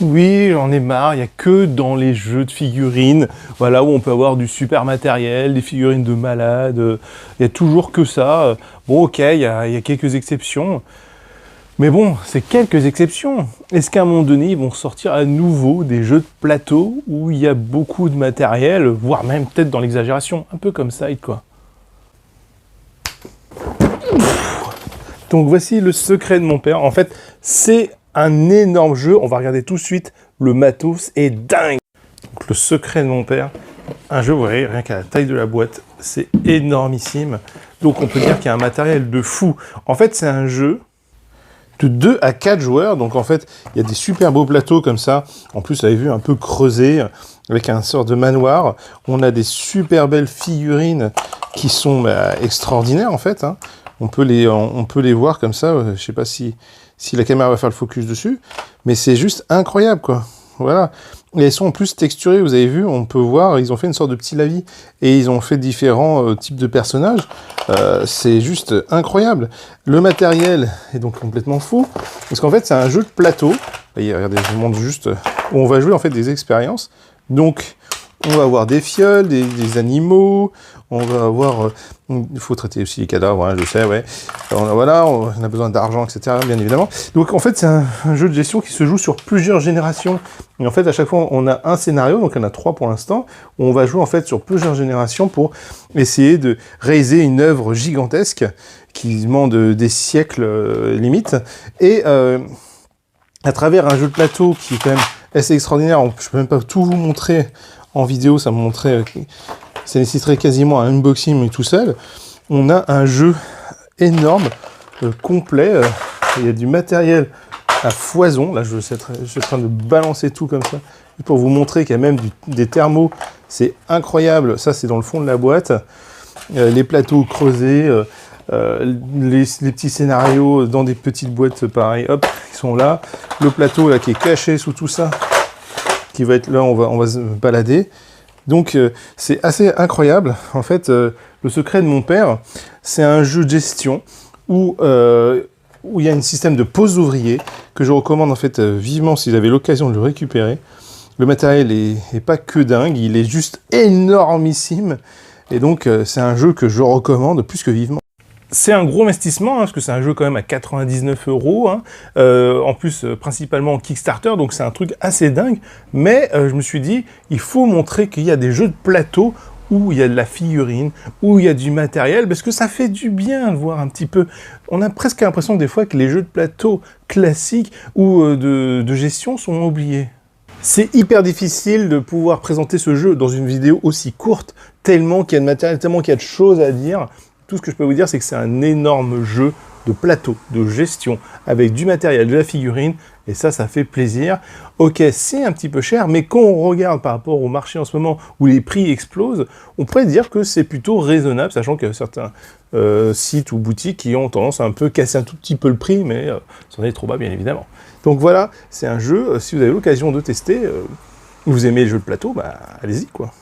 Oui, j'en ai marre, il n'y a que dans les jeux de figurines, voilà, où on peut avoir du super matériel, des figurines de malades, il n'y a toujours que ça. Bon, ok, il y a quelques exceptions, mais bon, c'est quelques exceptions. Est-ce qu'à un moment donné, ils vont sortir à nouveau des jeux de plateau où il y a beaucoup de matériel, voire même peut-être dans l'exagération, un peu comme Side, quoi. Donc voici le secret de mon père. En fait, c'est un énorme jeu. On va regarder tout de suite. Le matos est dingue. Donc, le secret de mon père, un jeu, vous voyez, rien qu'à la taille de la boîte, c'est énormissime. Donc on peut dire qu'il y a un matériel de fou. En fait, c'est un jeu de 2 à 4 joueurs. Donc en fait, il y a des super beaux plateaux comme ça. En plus, vous avez vu, un peu creusé, avec un sort de manoir. On a des super belles figurines qui sont extraordinaires en fait, hein. On peut les voir comme ça, je ne sais pas si la caméra va faire le focus dessus, mais c'est juste incroyable, quoi. Voilà. Et elles sont en plus texturées, vous avez vu, on peut voir, ils ont fait une sorte de petit lavis, et ils ont fait différents types de personnages. C'est juste incroyable. Le matériel est donc complètement fou, parce qu'en fait, c'est un jeu de plateau. Voyez, regardez, je vous montre juste, où on va jouer en fait des expériences. Donc, on va avoir des fioles, des animaux, on va avoir... il faut traiter aussi les cadavres, hein, je sais, ouais. Alors, voilà, on a besoin d'argent, etc., bien évidemment. Donc en fait, c'est un jeu de gestion qui se joue sur plusieurs générations. Et en fait, à chaque fois, on a un scénario, donc il y en a 3 pour l'instant, où on va jouer en fait sur plusieurs générations pour essayer de réaliser une œuvre gigantesque qui demande des siècles limite. Et à travers un jeu de plateau qui est quand même assez extraordinaire, je peux même pas tout vous montrer en vidéo, ça me montrait, ça nécessiterait quasiment un unboxing mais tout seul. On a un jeu énorme, complet, il y a du matériel à foison, là je suis en train de balancer tout comme ça, pour vous montrer qu'il y a même des thermos, c'est incroyable, ça c'est dans le fond de la boîte, les plateaux creusés, les petits scénarios dans des petites boîtes pareil, hop, ils sont là, le plateau là qui est caché sous tout ça, qui va être là, on va se balader. Donc c'est assez incroyable. En fait, le secret de mon père, c'est un jeu de gestion où il y a un système de pause ouvrier que je recommande en fait vivement si vous avez l'occasion de le récupérer. Le matériel est pas que dingue, il est juste énormissime. Et donc c'est un jeu que je recommande plus que vivement. C'est un gros investissement, hein, parce que c'est un jeu quand même à 99 €, hein, en plus principalement en Kickstarter, donc c'est un truc assez dingue, mais je me suis dit, il faut montrer qu'il y a des jeux de plateau où il y a de la figurine, où il y a du matériel, parce que ça fait du bien de voir un petit peu. On a presque l'impression des fois que les jeux de plateau classiques ou de gestion sont oubliés. C'est hyper difficile de pouvoir présenter ce jeu dans une vidéo aussi courte, tellement qu'il y a de matériel, tellement qu'il y a de choses à dire. Tout ce que je peux vous dire, c'est que c'est un énorme jeu de plateau, de gestion, avec du matériel, de la figurine, et ça fait plaisir. Ok, c'est un petit peu cher, mais quand on regarde par rapport au marché en ce moment, où les prix explosent, on pourrait dire que c'est plutôt raisonnable, sachant qu'il y a certains sites ou boutiques qui ont tendance à un peu casser un tout petit peu le prix, mais c'en est trop bas, bien évidemment. Donc voilà, c'est un jeu, si vous avez l'occasion de tester, vous aimez les jeux de plateau, bah allez-y, quoi.